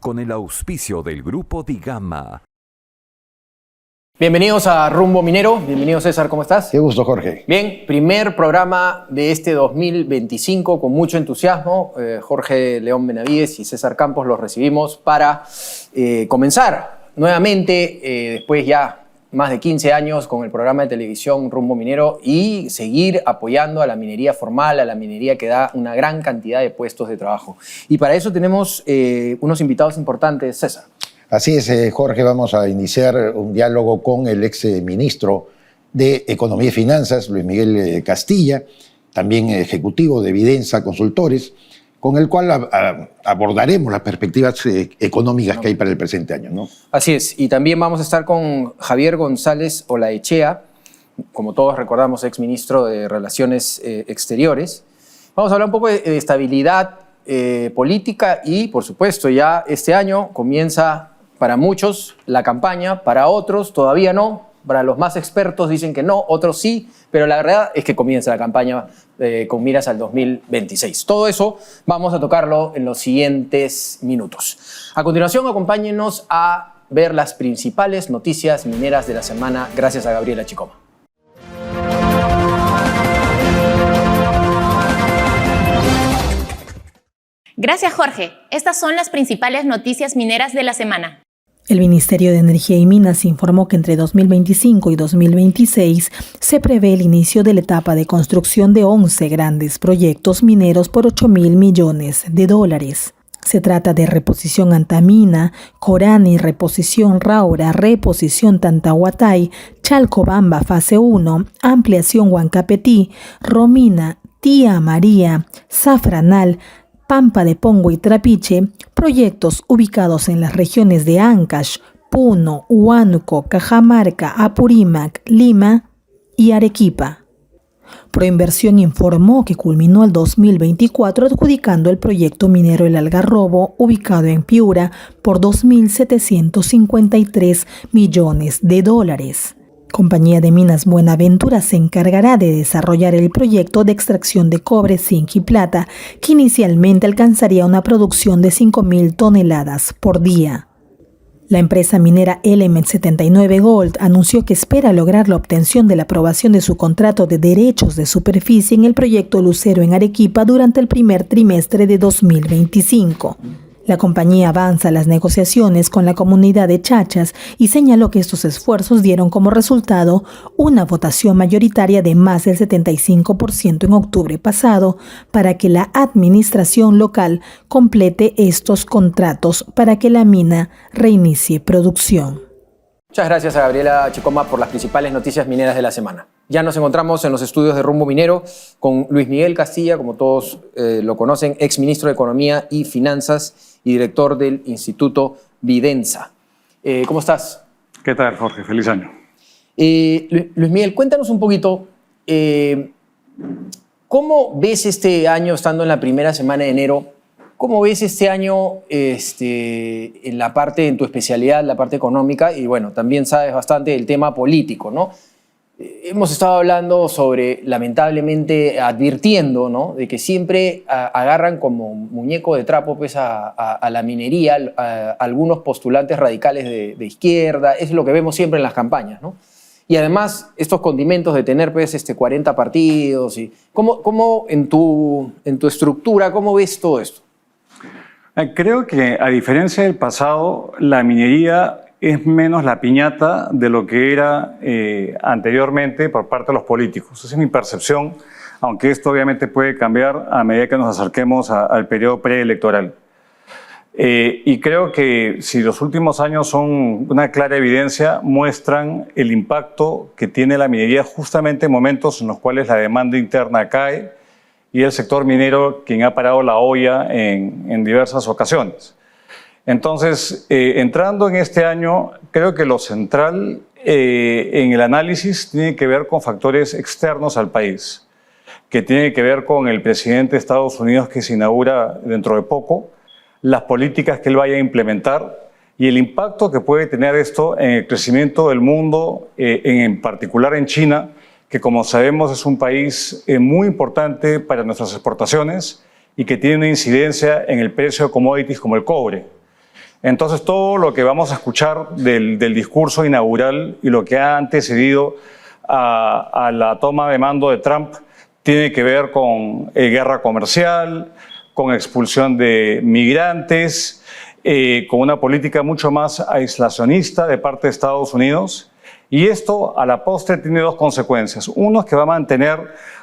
con el auspicio del Grupo Digama. Bienvenidos a Rumbo Minero. Bienvenido, César, ¿cómo estás? Qué gusto, Jorge. Bien, primer programa de este 2025 con mucho entusiasmo. Jorge León Benavides y César Campos los recibimos para comenzar nuevamente, después ya más de 15 años con el programa de televisión Rumbo Minero y seguir apoyando a la minería formal, a la minería que da una gran cantidad de puestos de trabajo. Y para eso tenemos unos invitados importantes, César. Así es, Jorge, vamos a iniciar un diálogo con el ex ministro de Economía y Finanzas, Luis Miguel Castilla, también ejecutivo de Vidensa Consultores, con el cual abordaremos las perspectivas económicas que hay para el presente año, ¿no? Así es, y también vamos a estar con Javier González Olaechea, como todos recordamos, ex ministro de Relaciones Exteriores. Vamos a hablar un poco de estabilidad política y, por supuesto, ya este año comienza para muchos la campaña, para otros todavía no, para los más expertos dicen que no, otros sí, pero la verdad es que comienza la campaña con miras al 2026. Todo eso vamos a tocarlo en los siguientes minutos. A continuación, acompáñenos a ver las principales noticias mineras de la semana gracias a Gabriela Chicoma. Gracias, Jorge. Estas son las principales noticias mineras de la semana. El Ministerio de Energía y Minas informó que entre 2025 y 2026 se prevé el inicio de la etapa de construcción de 11 grandes proyectos mineros por $8.000 millones. Se trata de Reposición Antamina, Corani, Reposición Raura, Reposición Tantahuatay, Chalcobamba Fase 1, Ampliación Huancapetí, Romina, Tía María, Zafranal, Pampa de Pongo y Trapiche, proyectos ubicados en las regiones de Ancash, Puno, Huánuco, Cajamarca, Apurímac, Lima y Arequipa. Proinversión informó que culminó el 2024 adjudicando el proyecto minero El Algarrobo, ubicado en Piura, por $2.753 millones. Compañía de Minas Buenaventura se encargará de desarrollar el proyecto de extracción de cobre, zinc y plata, que inicialmente alcanzaría una producción de 5.000 toneladas por día. La empresa minera Element 79 Gold anunció que espera lograr la obtención de la aprobación de su contrato de derechos de superficie en el proyecto Lucero en Arequipa durante el primer trimestre de 2025. La compañía avanza las negociaciones con la comunidad de Chachas y señaló que estos esfuerzos dieron como resultado una votación mayoritaria de más del 75% en octubre pasado para que la administración local complete estos contratos para que la mina reinicie producción. Muchas gracias a Gabriela Chicoma por las principales noticias mineras de la semana. Ya nos encontramos en los estudios de Rumbo Minero con Luis Miguel Castilla, como todos lo conocen, ex ministro de Economía y Finanzas y director del Instituto Vidensa. ¿Cómo estás? ¿Qué tal, Jorge? Feliz año. Luis Miguel, cuéntanos un poquito, ¿cómo ves este año, estando en la primera semana de enero, cómo ves este año en la parte, en tu especialidad, la parte económica, y bueno, también sabes bastante del tema político, ¿no? Hemos estado hablando sobre, lamentablemente, advirtiendo, ¿no?, de que siempre agarran como muñeco de trapo pues, a la minería, a algunos postulantes radicales de izquierda. Es lo que vemos siempre en las campañas, ¿no? Y además, estos condimentos de tener pues, 40 partidos. Y ¿cómo en tu estructura, cómo ves todo esto? Creo que, a diferencia del pasado, la minería es menos la piñata de lo que era anteriormente por parte de los políticos. Esa es mi percepción, aunque esto obviamente puede cambiar a medida que nos acerquemos al periodo preelectoral. Y creo que si los últimos años son una clara evidencia, muestran el impacto que tiene la minería justamente en momentos en los cuales la demanda interna cae y el sector minero quien ha parado la olla en diversas ocasiones. Entonces, entrando en este año, creo que lo central en el análisis tiene que ver con factores externos al país, que tiene que ver con el presidente de Estados Unidos que se inaugura dentro de poco, las políticas que él vaya a implementar y el impacto que puede tener esto en el crecimiento del mundo, en particular en China, que como sabemos es un país muy importante para nuestras exportaciones y que tiene una incidencia en el precio de commodities como el cobre. Entonces, todo lo que vamos a escuchar del discurso inaugural y lo que ha antecedido a la toma de mando de Trump tiene que ver con guerra comercial, con expulsión de migrantes, con una política mucho más aislacionista de parte de Estados Unidos. Y esto, a la postre, tiene dos consecuencias. Uno es que va a mantener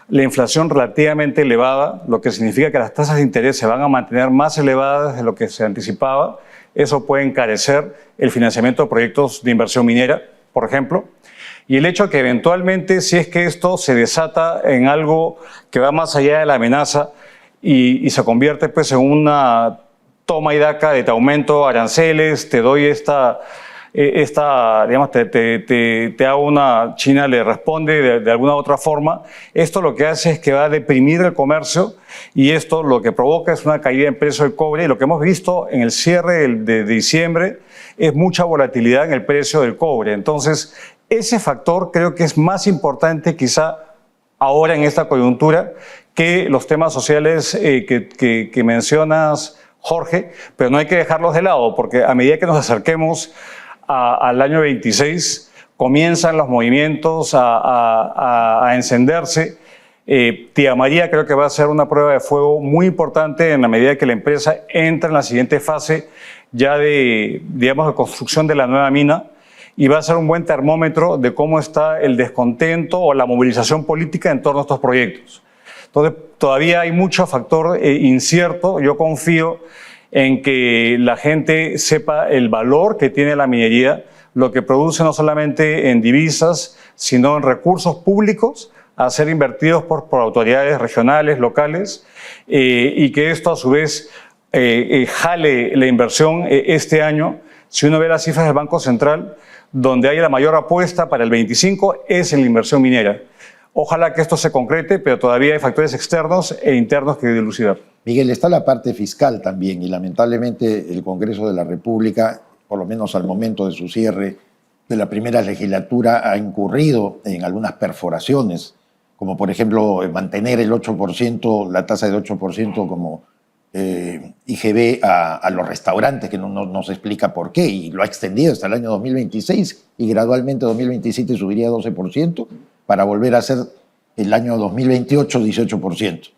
la inflación relativamente elevada, lo que significa que las tasas de interés se van a mantener más elevadas de lo que se anticipaba. Eso puede encarecer el financiamiento de proyectos de inversión minera, por ejemplo. Y el hecho que eventualmente, si es que esto se desata en algo que va más allá de la amenaza y se convierte pues en una toma y daca de te aumento aranceles, te doy digamos, te hago una, China le responde de alguna otra forma, esto lo que hace es que va a deprimir el comercio y esto lo que provoca es una caída en precio del cobre y lo que hemos visto en el cierre de diciembre es mucha volatilidad en el precio del cobre. Entonces, ese factor creo que es más importante quizá ahora en esta coyuntura que los temas sociales que mencionas, Jorge, pero no hay que dejarlos de lado porque a medida que nos acerquemos al año 26 comienzan los movimientos a encenderse. Tía María creo que va a ser una prueba de fuego muy importante en la medida que la empresa entra en la siguiente fase ya de construcción de la nueva mina y va a ser un buen termómetro de cómo está el descontento o la movilización política en torno a estos proyectos. Entonces, todavía hay mucho factor incierto. Yo confío en que la gente sepa el valor que tiene la minería, lo que produce no solamente en divisas, sino en recursos públicos a ser invertidos por autoridades regionales, locales, y que esto a su vez jale la inversión este año. Si uno ve las cifras del Banco Central, donde hay la mayor apuesta para el 25 es en la inversión minera. Ojalá que esto se concrete, pero todavía hay factores externos e internos que dilucidar. Miguel, está la parte fiscal también y lamentablemente el Congreso de la República, por lo menos al momento de su cierre de la primera legislatura, ha incurrido en algunas perforaciones, como por ejemplo mantener el 8%, la tasa de 8% como IGB a los restaurantes, que no se explica por qué, y lo ha extendido hasta el año 2026 y gradualmente 2027 subiría a 12% para volver a ser el año 2028 18%.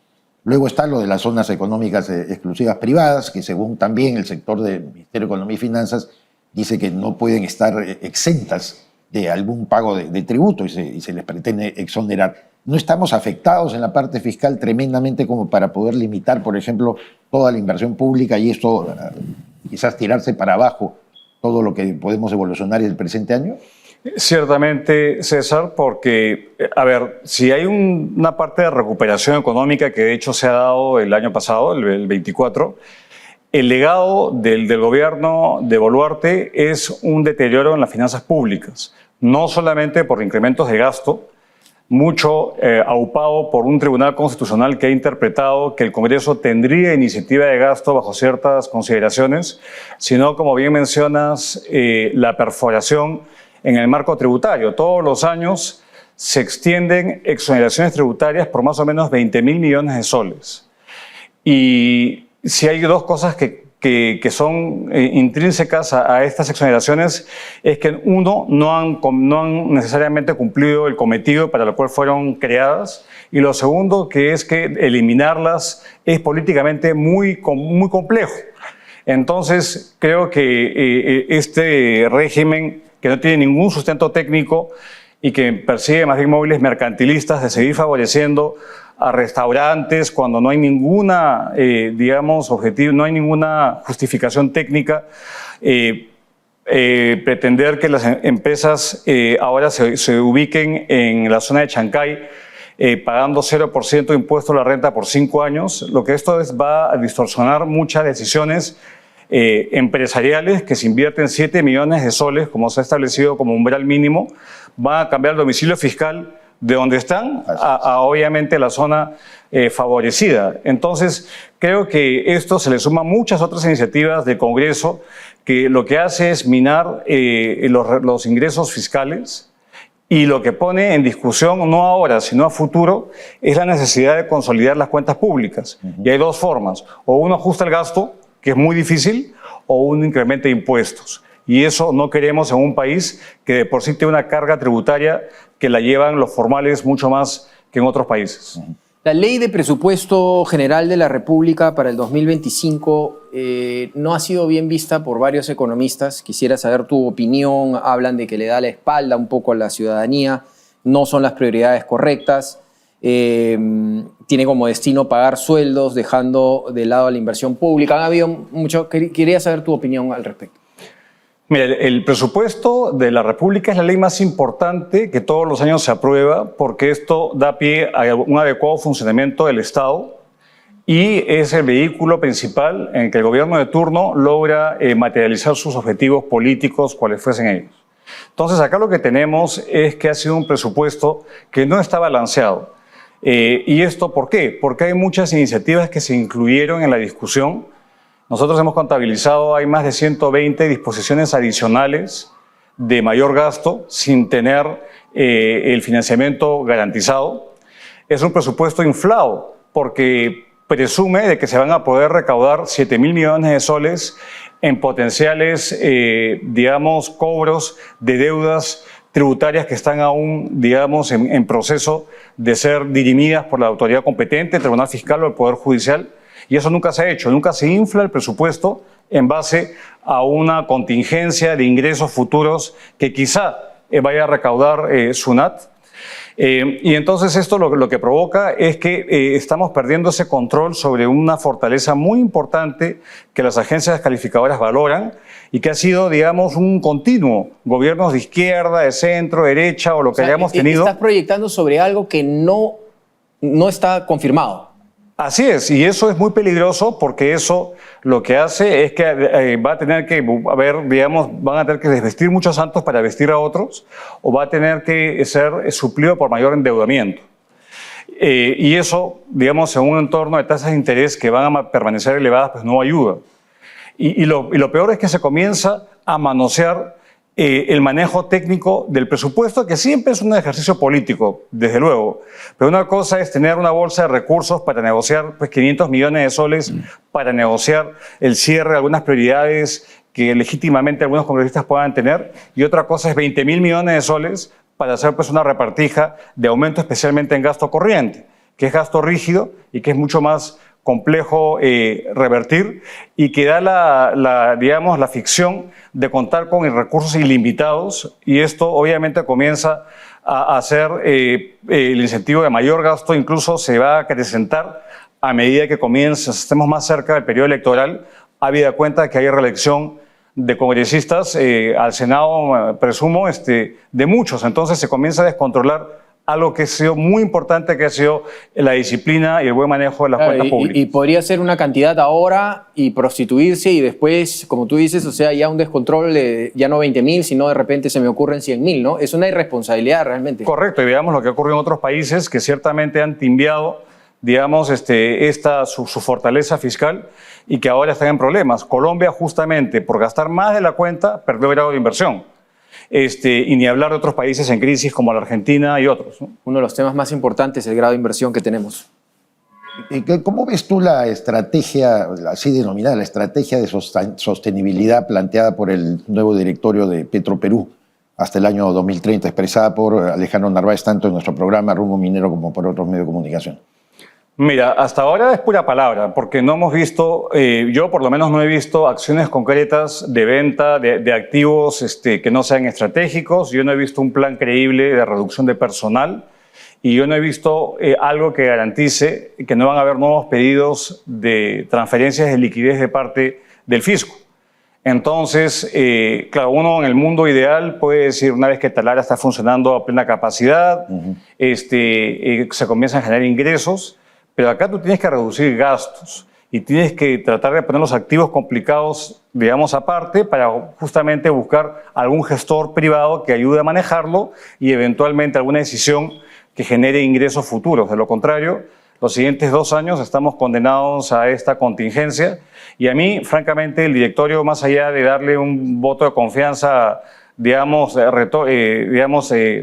Luego está lo de las zonas económicas exclusivas privadas, que según también el sector del Ministerio de Economía y Finanzas dice que no pueden estar exentas de algún pago de tributo y se les pretende exonerar. ¿No estamos afectados en la parte fiscal tremendamente como para poder limitar, por ejemplo, toda la inversión pública y esto quizás tirarse para abajo todo lo que podemos evolucionar en el presente año? Ciertamente, César, porque, a ver, si hay una parte de recuperación económica que de hecho se ha dado el año pasado, el 24, el legado del gobierno de Boluarte es un deterioro en las finanzas públicas, no solamente por incrementos de gasto, mucho aupado por un tribunal constitucional que ha interpretado que el Congreso tendría iniciativa de gasto bajo ciertas consideraciones, sino, como bien mencionas, la perforación en el marco tributario. Todos los años se extienden exoneraciones tributarias por más o menos 20.000 millones de soles. Y si hay dos cosas que son intrínsecas a estas exoneraciones, es que uno, no han necesariamente cumplido el cometido para el cual fueron creadas, y lo segundo, que es que eliminarlas es políticamente muy complejo. Entonces, creo que este régimen, que no tiene ningún sustento técnico y que persigue más bien móviles mercantilistas de seguir favoreciendo a restaurantes cuando no hay ninguna, objetivo, no hay ninguna justificación técnica, pretender que las empresas ahora se ubiquen en la zona de Chancay pagando 0% de impuesto a la renta por 5 años, lo que esto va a distorsionar muchas decisiones empresariales que se invierten 7 millones de soles, como se ha establecido como umbral mínimo, van a cambiar el domicilio fiscal de donde están a obviamente la zona favorecida. Entonces, creo que esto se le suma muchas otras iniciativas del Congreso que lo que hace es minar los ingresos fiscales, y lo que pone en discusión, no ahora, sino a futuro, es la necesidad de consolidar las cuentas públicas. Y hay dos formas: o uno ajusta el gasto, que es muy difícil, o un incremento de impuestos. Y eso no queremos en un país que de por sí tiene una carga tributaria que la llevan los formales mucho más que en otros países. La Ley de Presupuesto General de la República para el 2025 no ha sido bien vista por varios economistas. Quisiera saber tu opinión. Hablan de que le da la espalda un poco a la ciudadanía, no son las prioridades correctas. Tiene como destino pagar sueldos, dejando de lado la inversión pública. Han habido mucho. Quería saber tu opinión al respecto. Mira, el presupuesto de la República es la ley más importante que todos los años se aprueba porque esto da pie a un adecuado funcionamiento del Estado y es el vehículo principal en que el gobierno de turno logra materializar sus objetivos políticos, cuales fuesen ellos. Entonces, acá lo que tenemos es que ha sido un presupuesto que no está balanceado. ¿Y esto por qué? Porque hay muchas iniciativas que se incluyeron en la discusión. Nosotros hemos contabilizado, hay más de 120 disposiciones adicionales de mayor gasto sin tener el financiamiento garantizado. Es un presupuesto inflado porque presume de que se van a poder recaudar 7.000 millones de soles en potenciales, digamos, cobros de deudas tributarias que están aún, digamos, en proceso de ser dirimidas por la autoridad competente, el Tribunal Fiscal o el Poder Judicial. Y eso nunca se ha hecho, nunca se infla el presupuesto en base a una contingencia de ingresos futuros que quizá vaya a recaudar SUNAT. Y entonces esto lo que provoca es que estamos perdiendo ese control sobre una fortaleza muy importante que las agencias calificadoras valoran y que ha sido, digamos, un continuo, gobiernos de izquierda, de centro, derecha o lo que hayamos tenido. Estás proyectando sobre algo que no está confirmado. Así es, y eso es muy peligroso porque eso lo que hace es que va a tener que haber, digamos, van a tener que desvestir muchos santos para vestir a otros o va a tener que ser suplido por mayor endeudamiento. Y eso, digamos, en un entorno de tasas de interés que van a permanecer elevadas, pues no ayuda. Y lo peor es que se comienza a manosear el manejo técnico del presupuesto, que siempre es un ejercicio político, desde luego. Pero una cosa es tener una bolsa de recursos para negociar pues, 500 millones de soles, para negociar el cierre de algunas prioridades que legítimamente algunos congresistas puedan tener, y otra cosa es 20.000 millones de soles para hacer pues, una repartija de aumento especialmente en gasto corriente, que es gasto rígido y que es mucho más complejo revertir y que da digamos, la ficción de contar con recursos ilimitados y esto obviamente comienza a hacer el incentivo de mayor gasto, incluso se va a acrecentar a medida que estemos más cerca del periodo electoral, habida cuenta que hay reelección de congresistas al Senado, presumo, de muchos. Entonces se comienza a descontrolar algo que ha sido muy importante, que ha sido la disciplina y el buen manejo de las cuentas públicas. Y podría ser una cantidad ahora y prostituirse y después, como tú dices, o sea, ya un descontrol de ya no 20.000, sino de repente se me ocurren 100.000, ¿no? Es una irresponsabilidad realmente. Correcto, y veamos lo que ocurrió en otros países que ciertamente han timbiado, digamos, su fortaleza fiscal y que ahora están en problemas. Colombia, justamente por gastar más de la cuenta, perdió grado de inversión. Y ni hablar de otros países en crisis como la Argentina y otros, ¿no? Uno de los temas más importantes es el grado de inversión que tenemos. ¿Cómo ves tú la estrategia, así denominada, la estrategia de sostenibilidad planteada por el nuevo directorio de Petroperú hasta el año 2030, expresada por Alejandro Narváez, tanto en nuestro programa Rumbo Minero como por otros medios de comunicación? Mira, hasta ahora es pura palabra, porque no hemos visto, yo por lo menos no he visto acciones concretas de venta de activos que no sean estratégicos, yo no he visto un plan creíble de reducción de personal y yo no he visto algo que garantice que no van a haber nuevos pedidos de transferencias de liquidez de parte del fisco. Entonces, claro, uno en el mundo ideal puede decir, una vez que Talara está funcionando a plena capacidad, se comienzan a generar ingresos, pero acá tú tienes que reducir gastos y tienes que tratar de poner los activos complicados, digamos, aparte para justamente buscar algún gestor privado que ayude a manejarlo y eventualmente alguna decisión que genere ingresos futuros. De lo contrario, los siguientes 2 años estamos condenados a esta contingencia y a mí, francamente, el directorio, más allá de darle un voto de confianza, digamos,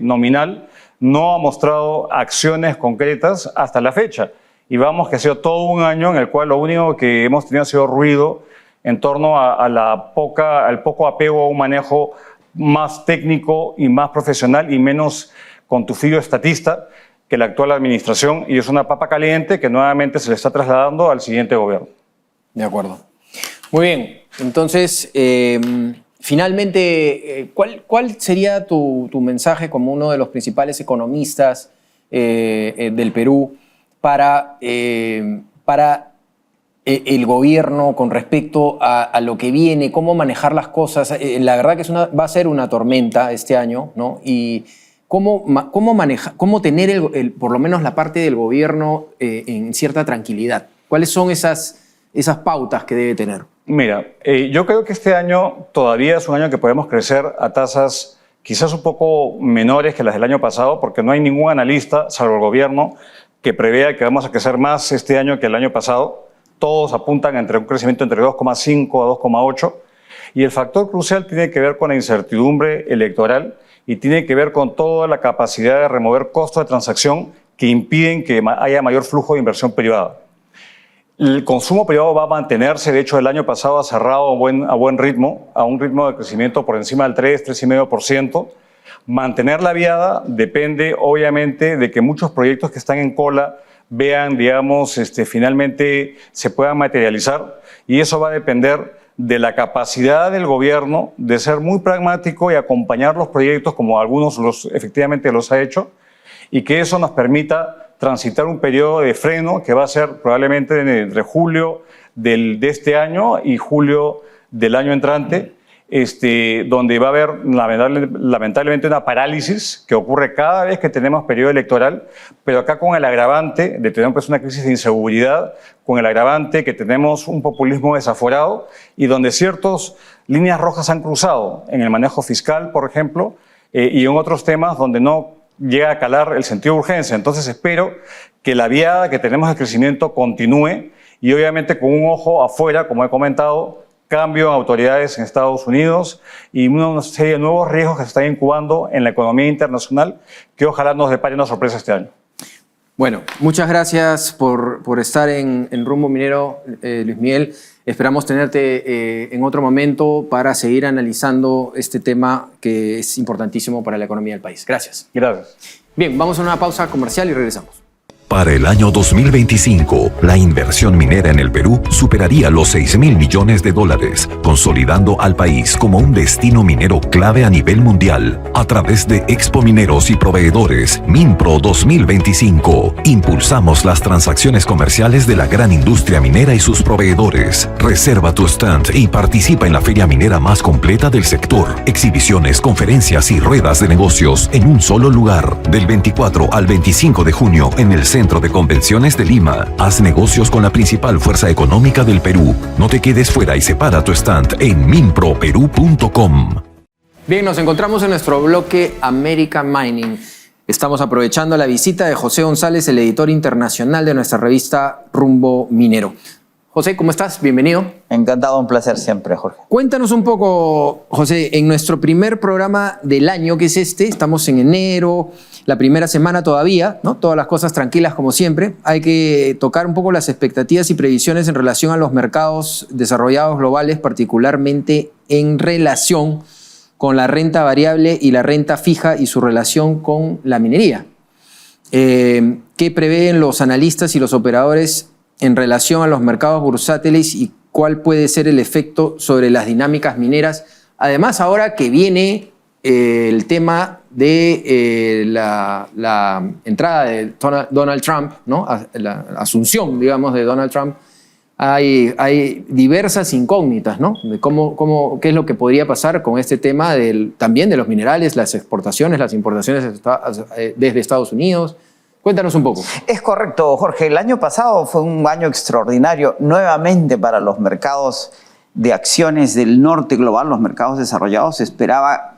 nominal, no ha mostrado acciones concretas hasta la fecha. Y vamos que ha sido todo un año en el cual lo único que hemos tenido ha sido ruido en torno al poco apego a un manejo más técnico y más profesional y menos con tufillo estatista que la actual administración, y es una papa caliente que nuevamente se le está trasladando al siguiente gobierno. De acuerdo. Muy bien, entonces, finalmente, ¿cuál sería tu mensaje como uno de los principales economistas del Perú para el gobierno con respecto a lo que viene, cómo manejar las cosas? La verdad que va a ser una tormenta este año, ¿no? Y cómo tener por lo menos la parte del gobierno en cierta tranquilidad. ¿Cuáles son esas pautas que debe tener? Mira, yo creo que este año todavía es un año que podemos crecer a tasas quizás un poco menores que las del año pasado, porque no hay ningún analista, salvo el gobierno, que prevea que vamos a crecer más este año que el año pasado. Todos apuntan entre un crecimiento entre 2,5 a 2,8. Y el factor crucial tiene que ver con la incertidumbre electoral y tiene que ver con toda la capacidad de remover costos de transacción que impiden que haya mayor flujo de inversión privada. El consumo privado va a mantenerse, de hecho el año pasado ha cerrado a buen ritmo, a un ritmo de crecimiento por encima del 3,5%. Mantener la viada depende obviamente de que muchos proyectos que están en cola vean, digamos, finalmente se puedan materializar, y eso va a depender de la capacidad del gobierno de ser muy pragmático y acompañar los proyectos como algunos efectivamente los ha hecho, y que eso nos permita transitar un periodo de freno que va a ser probablemente entre julio de este año y julio del año entrante, donde va a haber lamentablemente una parálisis que ocurre cada vez que tenemos periodo electoral, pero acá con el agravante de tener pues una crisis de inseguridad, con el agravante que tenemos un populismo desaforado y donde ciertas líneas rojas han cruzado en el manejo fiscal, por ejemplo, y en otros temas donde no llega a calar el sentido de urgencia. Entonces espero que la viada que tenemos de crecimiento continúe y obviamente con un ojo afuera, como he comentado, cambio en autoridades en Estados Unidos y una serie de nuevos riesgos que se están incubando en la economía internacional que ojalá nos depare una sorpresa este año. Bueno, muchas gracias por estar en Rumbo Minero, Luis Miguel. Esperamos tenerte en otro momento para seguir analizando este tema que es importantísimo para la economía del país. Gracias. Gracias. Bien, vamos a una pausa comercial y regresamos. Para el año 2025, la inversión minera en el Perú superaría los $6.000 millones, consolidando al país como un destino minero clave a nivel mundial. A través de Expo Mineros y Proveedores, Minpro 2025, impulsamos las transacciones comerciales de la gran industria minera y sus proveedores. Reserva tu stand y participa en la feria minera más completa del sector. Exhibiciones, conferencias y ruedas de negocios en un solo lugar. Del 24 al 25 de junio en el Centro de Convenciones de Lima. Haz negocios con la principal fuerza económica del Perú. No te quedes fuera y separa tu stand en minproperú.com. Bien, nos encontramos en nuestro bloque American Mining. Estamos aprovechando la visita de José González, el editor internacional de nuestra revista Rumbo Minero. José, ¿cómo estás? Bienvenido. Encantado, un placer siempre, Jorge. Cuéntanos un poco, José, en nuestro primer programa del año, que es estamos en enero, la primera semana todavía, ¿no? Todas las cosas tranquilas como siempre. Hay que tocar un poco las expectativas y previsiones en relación a los mercados desarrollados globales, particularmente en relación con la renta variable y la renta fija y su relación con la minería. ¿Qué prevén los analistas y los operadores en relación a los mercados bursátiles y cuál puede ser el efecto sobre las dinámicas mineras? Además, ahora que viene el tema de la entrada de Donald Trump, ¿no? La asunción, digamos, de Donald Trump, hay diversas incógnitas, ¿no? De qué es lo que podría pasar con este tema también de los minerales, las exportaciones, las importaciones desde Estados Unidos. Cuéntanos un poco. Es correcto, Jorge. El año pasado fue un año extraordinario nuevamente para los mercados de acciones del norte global, los mercados desarrollados. Se esperaba,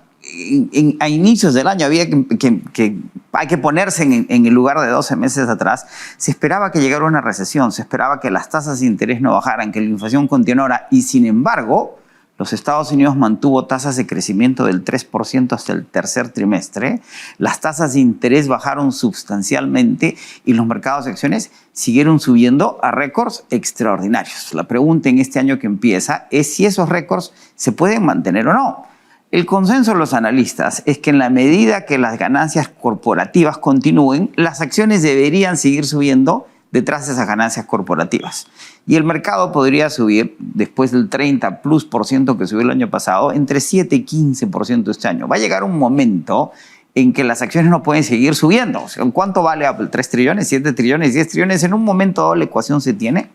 a inicios del año, hay que ponerse en el lugar de 12 meses atrás. Se esperaba que llegara una recesión, se esperaba que las tasas de interés no bajaran, que la inflación continuara y, sin embargo, Los Estados Unidos mantuvo tasas de crecimiento del 3% hasta el tercer trimestre. Las tasas de interés bajaron sustancialmente y los mercados de acciones siguieron subiendo a récords extraordinarios. La pregunta en este año que empieza es si esos récords se pueden mantener o no. El consenso de los analistas es que en la medida que las ganancias corporativas continúen, las acciones deberían seguir subiendo detrás de esas ganancias corporativas. Y el mercado podría subir, después del 30% que subió el año pasado, entre 7 y 15% este año. Va a llegar un momento en que las acciones no pueden seguir subiendo. O sea, ¿cuánto vale Apple? ¿3 trillones, 7 trillones, 10 trillones? En un momento dado la ecuación se tiene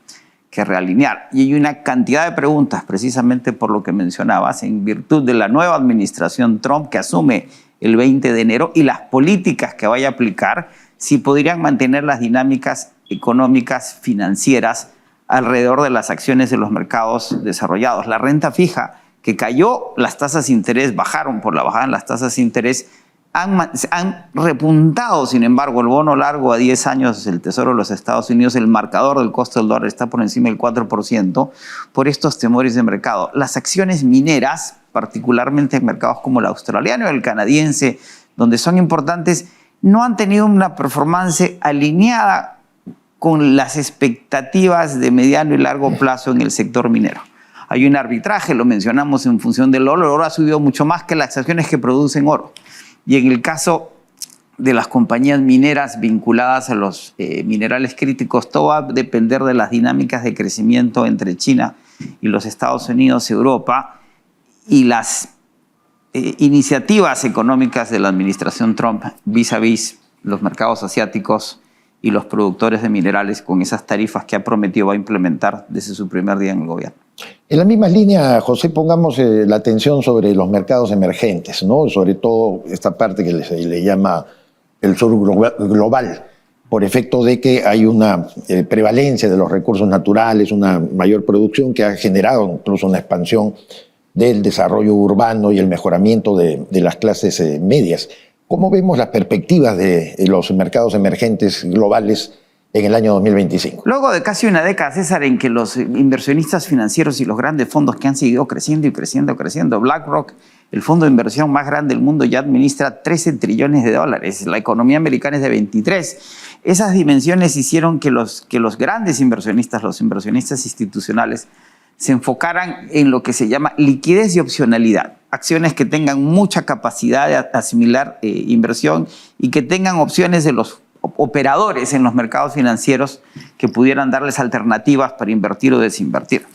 que realinear. Y hay una cantidad de preguntas, precisamente por lo que mencionabas, en virtud de la nueva administración Trump que asume el 20 de enero y las políticas que vaya a aplicar, si podrían mantener las dinámicas económicas, financieras, alrededor de las acciones de los mercados desarrollados. La renta fija que cayó, las tasas de interés bajaron por la bajada en las tasas de interés, han repuntado, sin embargo, el bono largo a 10 años del Tesoro de los Estados Unidos, el marcador del costo del dólar está por encima del 4% por estos temores de mercado. Las acciones mineras, particularmente en mercados como el australiano y el canadiense, donde son importantes, no han tenido una performance alineada con las expectativas de mediano y largo plazo en el sector minero. Hay un arbitraje, lo mencionamos en función del oro. El oro ha subido mucho más que las acciones que producen oro. Y en el caso de las compañías mineras vinculadas a los minerales críticos, todo va a depender de las dinámicas de crecimiento entre China y los Estados Unidos, Europa, y las iniciativas económicas de la administración Trump vis-a-vis los mercados asiáticos y los productores de minerales con esas tarifas que ha prometido va a implementar desde su primer día en el gobierno. En la misma línea, José, pongamos la atención sobre los mercados emergentes, ¿no? Sobre todo esta parte que se le llama el sur global, por efecto de que hay una prevalencia de los recursos naturales, una mayor producción que ha generado incluso una expansión del desarrollo urbano y el mejoramiento de las clases medias. ¿Cómo vemos las perspectivas de los mercados emergentes globales en el año 2025? Luego de casi una década, César, en que los inversionistas financieros y los grandes fondos que han seguido creciendo y creciendo, BlackRock, el fondo de inversión más grande del mundo, ya administra 13 trillones de dólares. La economía americana es de 23. Esas dimensiones hicieron que los grandes inversionistas, los inversionistas institucionales, se enfocaran en lo que se llama liquidez y opcionalidad. Acciones que tengan mucha capacidad de asimilar inversión y que tengan opciones de los operadores en los mercados financieros que pudieran darles alternativas para invertir o desinvertir.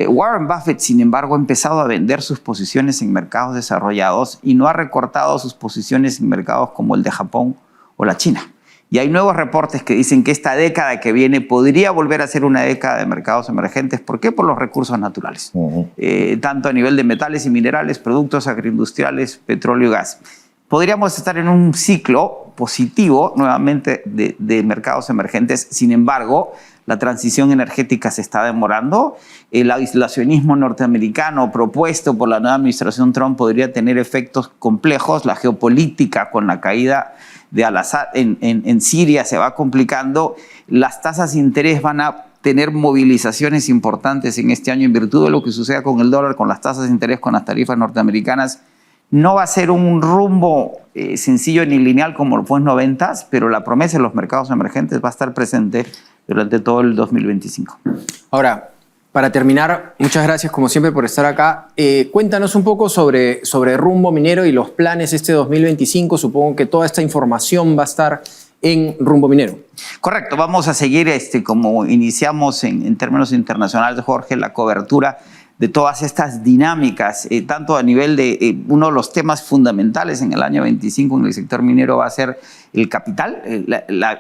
Warren Buffett, sin embargo, ha empezado a vender sus posiciones en mercados desarrollados y no ha recortado sus posiciones en mercados como el de Japón o la China. Y hay nuevos reportes que dicen que esta década que viene podría volver a ser una década de mercados emergentes. ¿Por qué? Por los recursos naturales. Tanto a nivel de metales y minerales, productos agroindustriales, petróleo y gas. Podríamos estar en un ciclo positivo nuevamente de mercados emergentes. Sin embargo, la transición energética se está demorando. El aislacionismo norteamericano propuesto por la nueva administración Trump podría tener efectos complejos. La geopolítica con la caída de Al-Assad en Siria se va complicando. Las tasas de interés van a tener movilizaciones importantes en este año en virtud de lo que suceda con el dólar, con las tasas de interés, con las tarifas norteamericanas. No va a ser un rumbo sencillo ni lineal como lo fue en los 90s, pero la promesa de los mercados emergentes va a estar presente durante todo el 2025. Ahora, para terminar, muchas gracias como siempre por estar acá. Cuéntanos un poco sobre Rumbo Minero y los planes este 2025. Supongo que toda esta información va a estar en Rumbo Minero. Correcto, vamos a seguir como iniciamos en términos internacionales, Jorge, la cobertura de todas estas dinámicas, tanto a nivel de uno de los temas fundamentales en el año 25 en el sector minero va a ser el capital.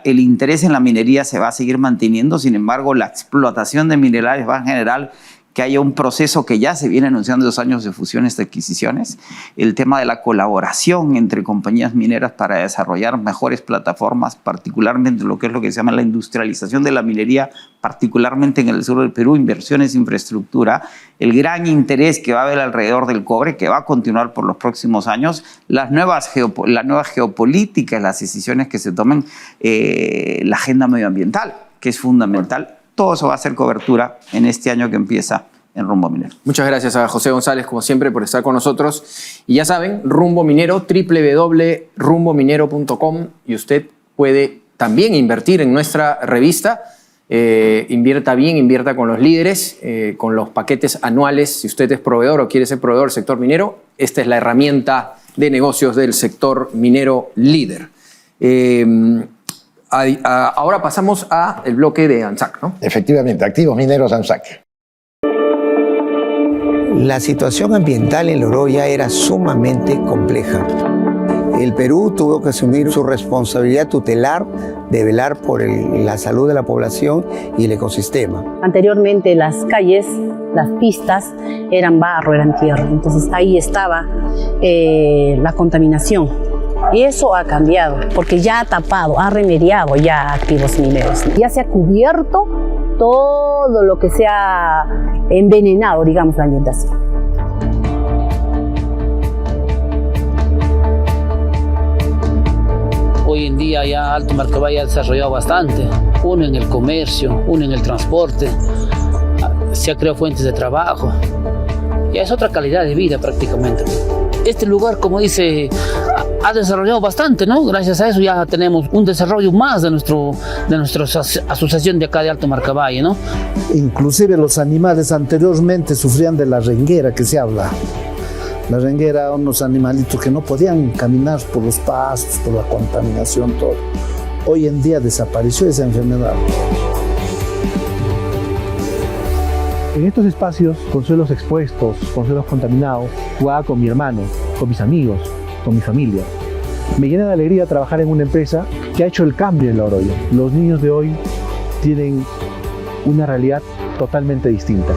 El interés en la minería se va a seguir manteniendo, sin embargo, la explotación de minerales va a generar que haya un proceso que ya se viene anunciando 2 años de fusiones y adquisiciones, el tema de la colaboración entre compañías mineras para desarrollar mejores plataformas, particularmente lo que se llama la industrialización de la minería, particularmente en el sur del Perú, inversiones en infraestructura, el gran interés que va a haber alrededor del cobre, que va a continuar por los próximos años, la nueva geopolítica, las decisiones que se tomen, la agenda medioambiental, que es fundamental. Todo eso va a ser cobertura en este año que empieza en Rumbo Minero. Muchas gracias a José González, como siempre, por estar con nosotros. Y ya saben, Rumbo Minero, www.rumbominero.com, y usted puede también invertir en nuestra revista. Invierta bien, invierta con los líderes, con los paquetes anuales. Si usted es proveedor o quiere ser proveedor del sector minero, esta es la herramienta de negocios del sector minero líder. Ahora pasamos al bloque de ANSAC, ¿no? Efectivamente, activos mineros ANSAC. La situación ambiental en Loroya era sumamente compleja. El Perú tuvo que asumir su responsabilidad tutelar de velar por la salud de la población y el ecosistema. Anteriormente las calles, las pistas eran barro, eran tierra, entonces ahí estaba la contaminación. Y eso ha cambiado, porque ya ha tapado, ha remediado ya activos mineros. Ya se ha cubierto todo lo que se ha envenenado, digamos, la ambientación. Hoy en día ya Alto Marcabay ha desarrollado bastante, uno en el comercio, uno en el transporte, se ha creado fuentes de trabajo, ya es otra calidad de vida prácticamente. Este lugar, como dice, ha desarrollado bastante, ¿no? Gracias a eso ya tenemos un desarrollo más de nuestra asociación de acá de Alto Marcabay, ¿no? Inclusive los animales anteriormente sufrían de la renguera que se habla. La renguera, unos animalitos que no podían caminar por los pastos, por la contaminación, todo. Hoy en día desapareció esa enfermedad. En estos espacios, con suelos expuestos, con suelos contaminados, jugaba con mi hermano, con mis amigos, con mi familia. Me llena de alegría trabajar en una empresa que ha hecho el cambio en Loroya. Los niños de hoy tienen una realidad totalmente distinta.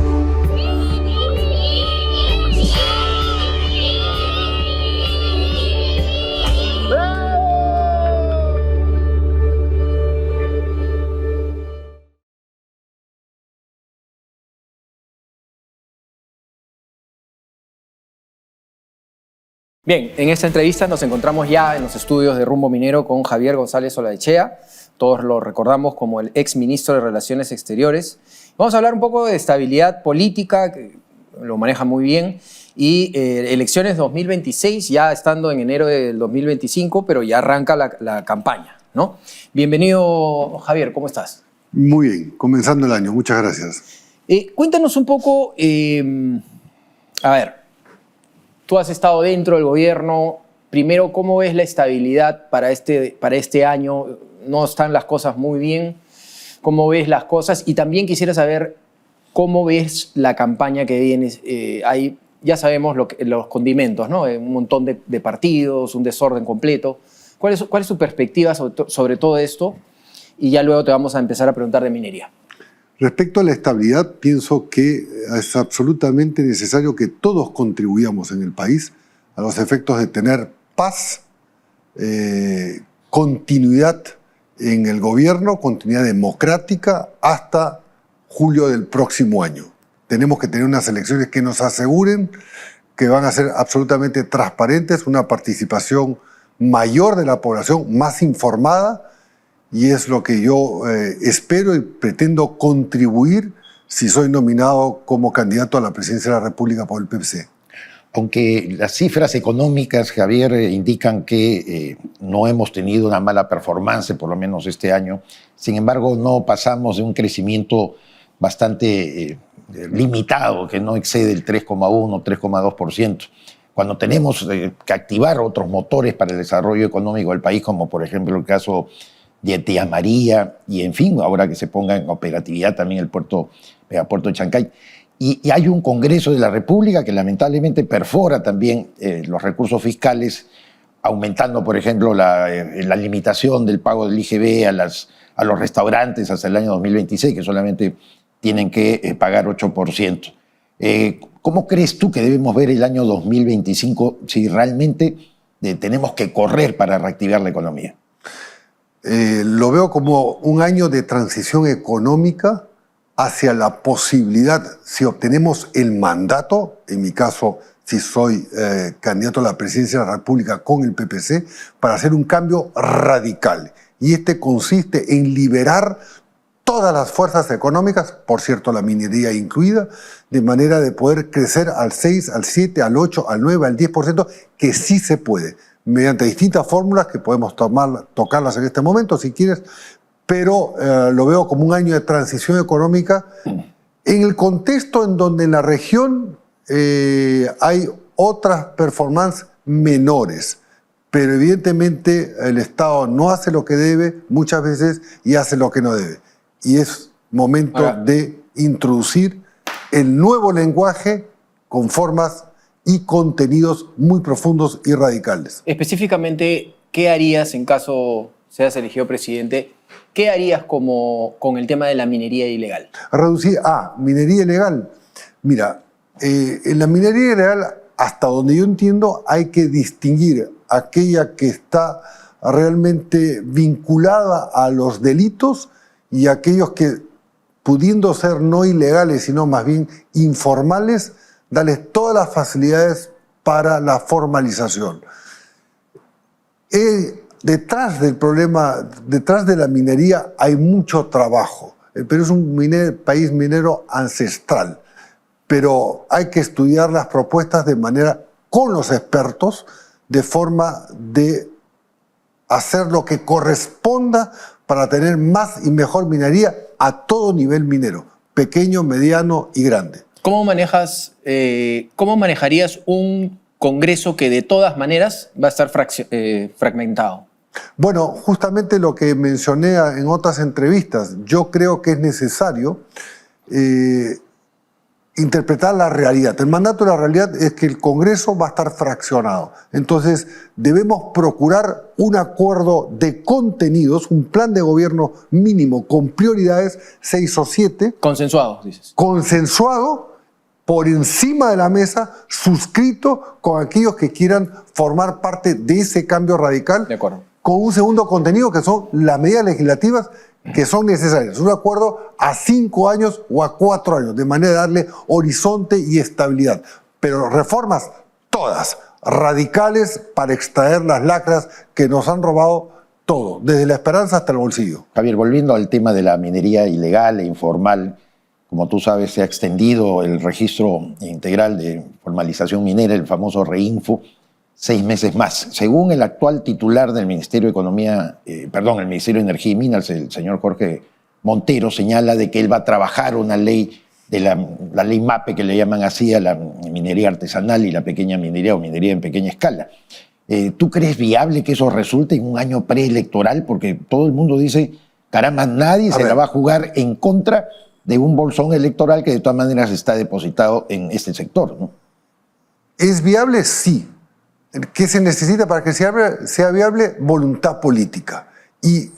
Bien, en esta entrevista nos encontramos ya en los estudios de Rumbo Minero con Javier González Olaechea. Todos lo recordamos como el ex ministro de Relaciones Exteriores. Vamos a hablar un poco de estabilidad política, que lo maneja muy bien, y elecciones 2026, ya estando en enero del 2025, pero ya arranca la campaña, ¿no? Bienvenido, Javier, ¿cómo estás? Muy bien, comenzando el año, muchas gracias. Cuéntanos un poco, a ver, tú has estado dentro del gobierno. Primero, ¿cómo ves la estabilidad para este año? No están las cosas muy bien. ¿Cómo ves las cosas? Y también quisiera saber cómo ves la campaña que viene. Ya sabemos los condimentos, ¿no? Un montón de partidos, un desorden completo. ¿Cuál es tu perspectiva sobre todo esto? Y ya luego te vamos a empezar a preguntar de minería. Respecto a la estabilidad, pienso que es absolutamente necesario que todos contribuyamos en el país a los efectos de tener paz, continuidad en el gobierno, continuidad democrática hasta julio del próximo año. Tenemos que tener unas elecciones que nos aseguren que van a ser absolutamente transparentes, una participación mayor de la población, más informada, y es lo que yo espero y pretendo contribuir si soy nominado como candidato a la presidencia de la República por el PPC. Aunque las cifras económicas, Javier, indican que no hemos tenido una mala performance, por lo menos este año, sin embargo no pasamos de un crecimiento bastante limitado, que no excede el 3,1, 3,2%. Cuando tenemos que activar otros motores para el desarrollo económico del país, como por ejemplo el caso de Tía María, y en fin, ahora que se ponga en operatividad también el megapuerto de Chancay. Y hay un Congreso de la República que lamentablemente perfora también los recursos fiscales, aumentando, por ejemplo, la limitación del pago del IGB a los restaurantes hasta el año 2026, que solamente tienen que pagar 8%. ¿Cómo crees tú que debemos ver el año 2025 si realmente tenemos que correr para reactivar la economía? Lo veo como un año de transición económica hacia la posibilidad, si obtenemos el mandato, en mi caso, si soy candidato a la presidencia de la República con el PPC, para hacer un cambio radical. Y este consiste en liberar todas las fuerzas económicas, por cierto, la minería incluida, de manera de poder crecer al 6, al 7, al 8, al 9, al 10%, que sí se puede, mediante distintas fórmulas que podemos tocarlas en este momento, si quieres, pero lo veo como un año de transición económica en el contexto en donde en la región hay otras performances menores, pero evidentemente el Estado no hace lo que debe muchas veces y hace lo que no debe. Y es momento de introducir el nuevo lenguaje con formas y contenidos muy profundos y radicales. Específicamente, ¿qué harías en caso seas elegido presidente? ¿Qué harías con el tema de la minería ilegal? Reducir, minería ilegal. Mira, en la minería ilegal, hasta donde yo entiendo, hay que distinguir aquella que está realmente vinculada a los delitos y aquellos que, pudiendo ser no ilegales, sino más bien informales, darles todas las facilidades para la formalización. Detrás del problema, detrás de la minería hay mucho trabajo. El Perú es un país minero ancestral, pero hay que estudiar las propuestas de manera con los expertos, de forma de hacer lo que corresponda para tener más y mejor minería a todo nivel minero, pequeño, mediano y grande. ¿Cómo manejarías un Congreso que de todas maneras va a estar fragmentado? Bueno, justamente lo que mencioné en otras entrevistas, yo creo que es necesario interpretar la realidad. El mandato de la realidad es que el Congreso va a estar fraccionado. Entonces, debemos procurar un acuerdo de contenidos, un plan de gobierno mínimo con prioridades, 6 o 7. Consensuado, dices. Consensuado, por encima de la mesa, suscrito con aquellos que quieran formar parte de ese cambio radical. De acuerdo. Con un segundo contenido que son las medidas legislativas que son necesarias. Un acuerdo a 5 años o a 4 años, de manera de darle horizonte y estabilidad. Pero reformas todas, radicales, para extraer las lacras que nos han robado todo, desde la esperanza hasta el bolsillo. Javier, volviendo al tema de la minería ilegal e informal, como tú sabes, se ha extendido el registro integral de formalización minera, el famoso REINFO, 6 meses más. Según el actual titular del Ministerio de el Ministerio de Energía y Minas, el señor Jorge Montero, señala de que él va a trabajar una ley, la ley MAPE, que le llaman así a la minería artesanal y la pequeña minería o minería en pequeña escala. ¿Tú crees viable que eso resulte en un año preelectoral? Porque todo el mundo dice, caramba, nadie se la va a jugar en contra de un bolsón electoral que de todas maneras está depositado en este sector, ¿no? ¿Es viable? Sí. ¿Qué se necesita para que sea viable? Voluntad política. Y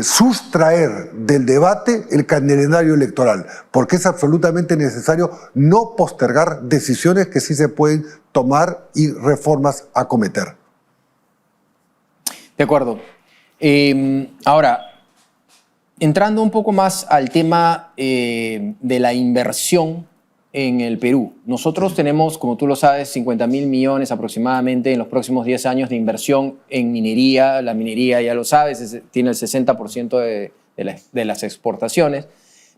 sustraer del debate el calendario electoral, porque es absolutamente necesario no postergar decisiones que sí se pueden tomar y reformas a cometer. De acuerdo. Ahora, entrando un poco más al tema de la inversión en el Perú. Nosotros tenemos, como tú lo sabes, 50.000 millones aproximadamente en los próximos 10 años de inversión en minería. La minería, ya lo sabes, tiene el 60% de las exportaciones.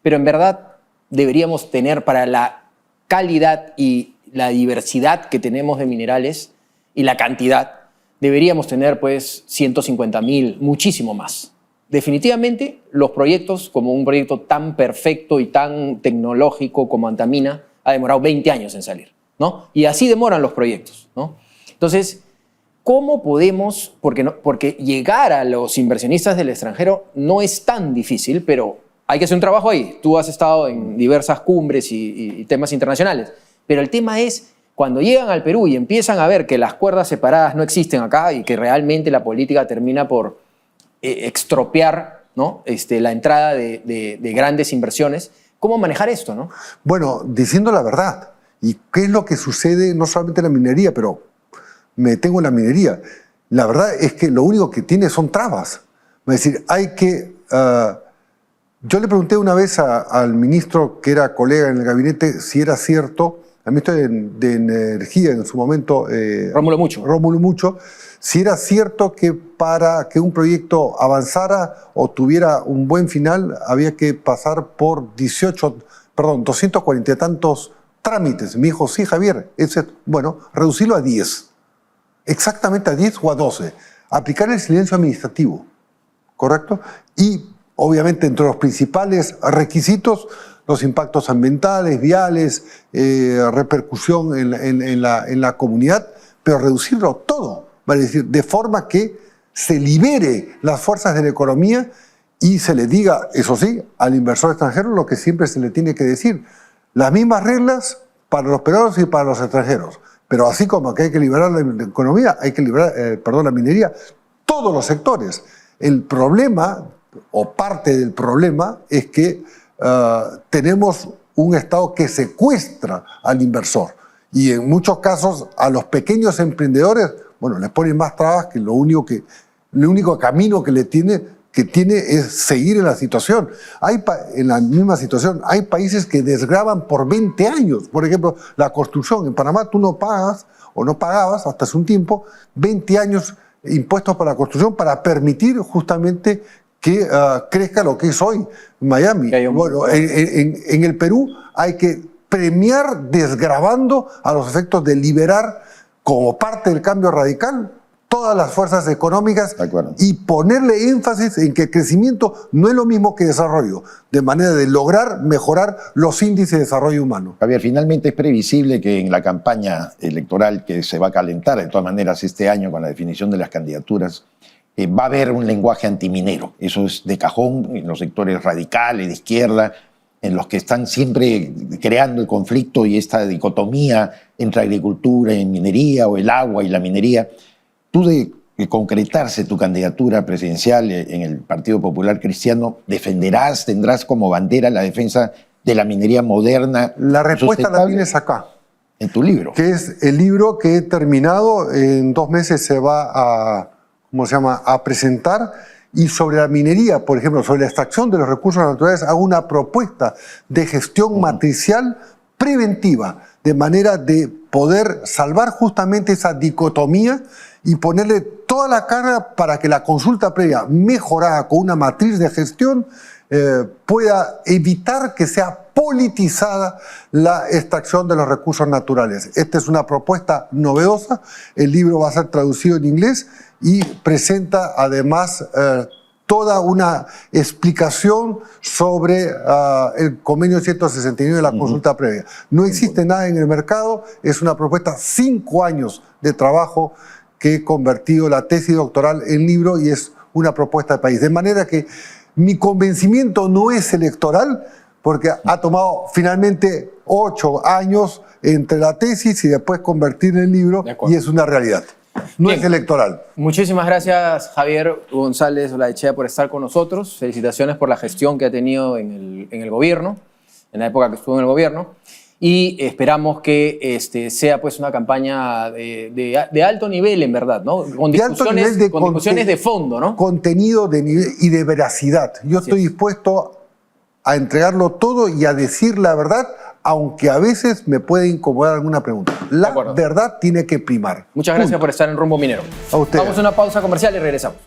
Pero en verdad deberíamos tener, para la calidad y la diversidad que tenemos de minerales y la cantidad, deberíamos tener pues 150.000, muchísimo más. Definitivamente, los proyectos, como un proyecto tan perfecto y tan tecnológico como Antamina, ha demorado 20 años en salir, ¿no? Y así demoran los proyectos, ¿no? Entonces, ¿cómo podemos? Porque llegar a los inversionistas del extranjero no es tan difícil, pero hay que hacer un trabajo ahí. Tú has estado en diversas cumbres y temas internacionales, pero el tema es, cuando llegan al Perú y empiezan a ver que las cuerdas separadas no existen acá y que realmente la política termina por extropiar, ¿no? La entrada de grandes inversiones. ¿Cómo manejar esto, no? Bueno, diciendo la verdad. ¿Y qué es lo que sucede no solamente en la minería, pero me detengo en la minería? La verdad es que lo único que tiene son trabas. Es decir, hay que... yo le pregunté una vez al ministro, que era colega en el gabinete, si era cierto, al ministro de Energía en su momento, Rómulo Mucho, si era cierto que para que un proyecto avanzara o tuviera un buen final había que pasar por 240 y tantos trámites. Me dijo, sí, Javier, bueno, reducirlo a 10. Exactamente a 10 o a 12. Aplicar el silencio administrativo, ¿correcto? Y obviamente entre los principales requisitos, los impactos ambientales, viales, repercusión en la comunidad, pero reducirlo todo, vale decir, de forma que se libere las fuerzas de la economía y se le diga, eso sí, al inversor extranjero lo que siempre se le tiene que decir, las mismas reglas para los peruanos y para los extranjeros, pero así como que hay que liberar la economía, hay que liberar, la minería, todos los sectores. El problema, o parte del problema, es que tenemos un Estado que secuestra al inversor y en muchos casos a los pequeños emprendedores, bueno, les ponen más trabas que el único camino que tiene es seguir en la situación. En la misma situación, hay países que desgravan por 20 años. Por ejemplo, la construcción. En Panamá tú no pagas o no pagabas hasta hace un tiempo 20 años impuestos para la construcción para permitir justamente que crezca lo que es hoy Miami. Bueno, en el Perú hay que premiar desgravando a los efectos de liberar como parte del cambio radical todas las fuerzas económicas y ponerle énfasis en que el crecimiento no es lo mismo que desarrollo, de manera de lograr mejorar los índices de desarrollo humano. Javier, finalmente es previsible que en la campaña electoral que se va a calentar de todas maneras este año con la definición de las candidaturas, va a haber un lenguaje antiminero. Eso es de cajón en los sectores radicales, de izquierda, en los que están siempre creando el conflicto y esta dicotomía entre agricultura y minería, o el agua y la minería. Tú, de concretarse tu candidatura presidencial en el Partido Popular Cristiano, tendrás como bandera la defensa de la minería moderna. La respuesta la tienes acá. En tu libro. Que es el libro que he terminado, en 2 meses se va a presentar. Y sobre la minería, por ejemplo, sobre la extracción de los recursos naturales, hago una propuesta de gestión matricial preventiva, de manera de poder salvar justamente esa dicotomía y ponerle toda la carga para que la consulta previa, mejorada con una matriz de gestión, pueda evitar que sea politizada la extracción de los recursos naturales. Esta es una propuesta novedosa, el libro va a ser traducido en inglés y presenta además toda una explicación sobre el convenio 169 de la consulta previa. No existe nada en el mercado, es una propuesta, 5 años de trabajo que he convertido la tesis doctoral en libro y es una propuesta de país. De manera que mi convencimiento no es electoral, porque ha tomado finalmente 8 años entre la tesis y después convertir en el libro, y es una realidad. No es electoral. Muchísimas gracias, Javier González Olaechea, por estar con nosotros. Felicitaciones por la gestión que ha tenido en el gobierno, en la época que estuvo en el gobierno. Y esperamos que sea pues una campaña de alto nivel, en verdad, ¿no? Con discusiones de fondo, ¿no? Contenido de nivel y de veracidad. Yo estoy dispuesto a entregarlo todo y a decir la verdad, aunque a veces me puede incomodar alguna pregunta. La verdad tiene que primar. Muchas gracias por estar en Rumbo Minero. A usted. Vamos a una pausa comercial y regresamos.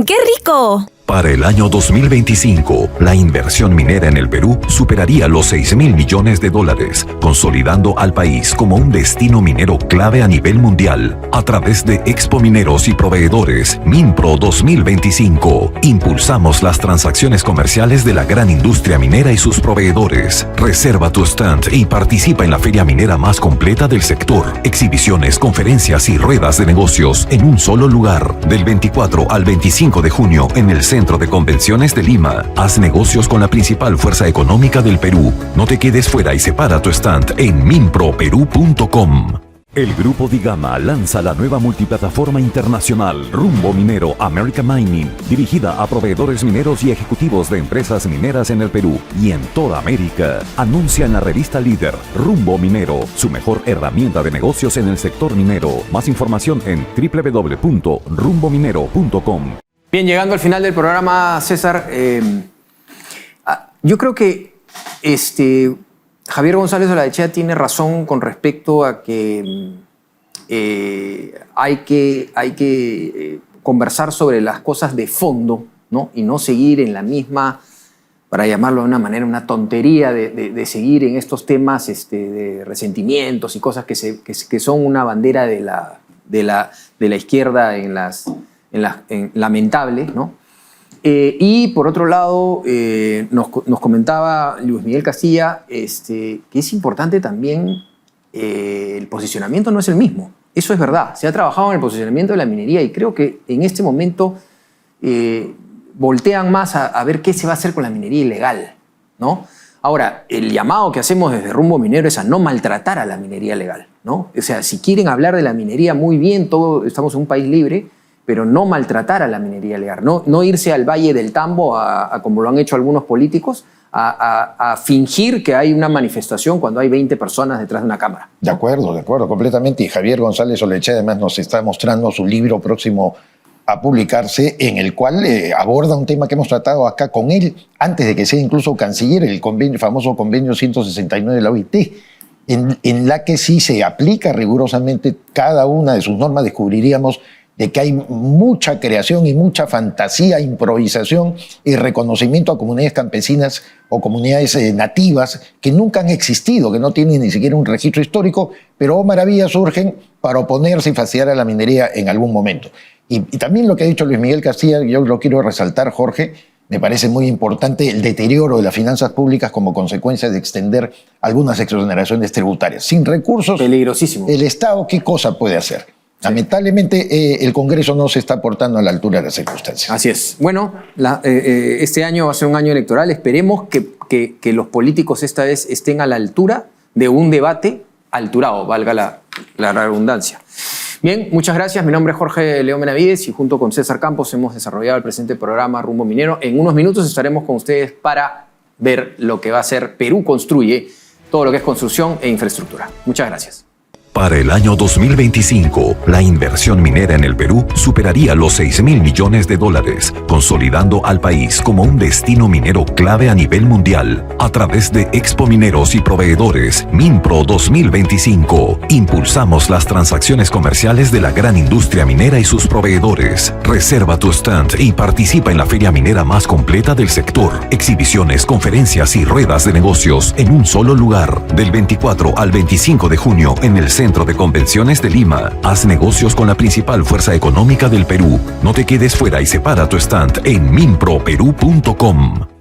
¡Qué rico! Para el año 2025, la inversión minera en el Perú superaría los 6.000 millones de dólares, consolidando al país como un destino minero clave a nivel mundial. A través de Expo Mineros y Proveedores, Minpro 2025, impulsamos las transacciones comerciales de la gran industria minera y sus proveedores. Reserva tu stand y participa en la feria minera más completa del sector. Exhibiciones, conferencias y ruedas de negocios en un solo lugar. Del 24 al 25 de junio en el Centro de Convenciones de Lima. Haz negocios con la principal fuerza económica del Perú. No te quedes fuera y separa tu stand en minproperú.com. El Grupo Digama lanza la nueva multiplataforma internacional Rumbo Minero America Mining, dirigida a proveedores mineros y ejecutivos de empresas mineras en el Perú y en toda América. Anuncia en la revista Líder Rumbo Minero, su mejor herramienta de negocios en el sector minero. Más información en www.rumbominero.com. Bien, llegando al final del programa, César, yo creo que Javier González Olaechea tiene razón con respecto a que hay que conversar sobre las cosas de fondo, ¿no? Y no seguir en la misma, para llamarlo de una manera, una tontería de seguir en estos temas de resentimientos y cosas que son una bandera de la izquierda lamentable, ¿no? Y por otro lado, nos comentaba Luis Miguel Castilla que es importante también el posicionamiento no es el mismo. Eso es verdad. Se ha trabajado en el posicionamiento de la minería y creo que en este momento voltean más a ver qué se va a hacer con la minería ilegal, ¿no? Ahora, el llamado que hacemos desde Rumbo Minero es a no maltratar a la minería legal, ¿no? O sea, si quieren hablar de la minería, muy bien, estamos en un país libre, pero no maltratar a la minería legal, no irse al Valle del Tambo, como lo han hecho algunos políticos, a fingir que hay una manifestación cuando hay 20 personas detrás de una cámara. De acuerdo, completamente. Y Javier González Olaechea además nos está mostrando su libro próximo a publicarse, en el cual aborda un tema que hemos tratado acá con él, antes de que sea incluso canciller, el famoso convenio 169 de la OIT, en la que sí se aplica rigurosamente cada una de sus normas. Descubriríamos de que hay mucha creación y mucha fantasía, improvisación y reconocimiento a comunidades campesinas o comunidades nativas que nunca han existido, que no tienen ni siquiera un registro histórico, pero maravillas surgen para oponerse y fastidiar a la minería en algún momento. Y también lo que ha dicho Luis Miguel Castilla, yo lo quiero resaltar, Jorge, me parece muy importante el deterioro de las finanzas públicas como consecuencia de extender algunas exoneraciones tributarias. Sin recursos, peligrosísimo. El Estado, ¿qué cosa puede hacer? Lamentablemente, el Congreso no se está portando a la altura de las circunstancias. Así es. Bueno, este año va a ser un año electoral. Esperemos que los políticos esta vez estén a la altura de un debate alturado, valga la redundancia. Bien, muchas gracias. Mi nombre es Jorge León Benavides y junto con César Campos hemos desarrollado el presente programa Rumbo Minero. En unos minutos estaremos con ustedes para ver lo que va a ser Perú Construye, todo lo que es construcción e infraestructura. Muchas gracias. Para el año 2025, la inversión minera en el Perú superaría los $6.000 millones, consolidando al país como un destino minero clave a nivel mundial. A través de Expo Mineros y Proveedores, Minpro 2025, impulsamos las transacciones comerciales de la gran industria minera y sus proveedores. Reserva tu stand y participa en la feria minera más completa del sector. Exhibiciones, conferencias y ruedas de negocios en un solo lugar. Del 24 al 25 de junio en el Centro de Convenciones de Lima. Haz negocios con la principal fuerza económica del Perú. No te quedes fuera y separa tu stand en minproperú.com.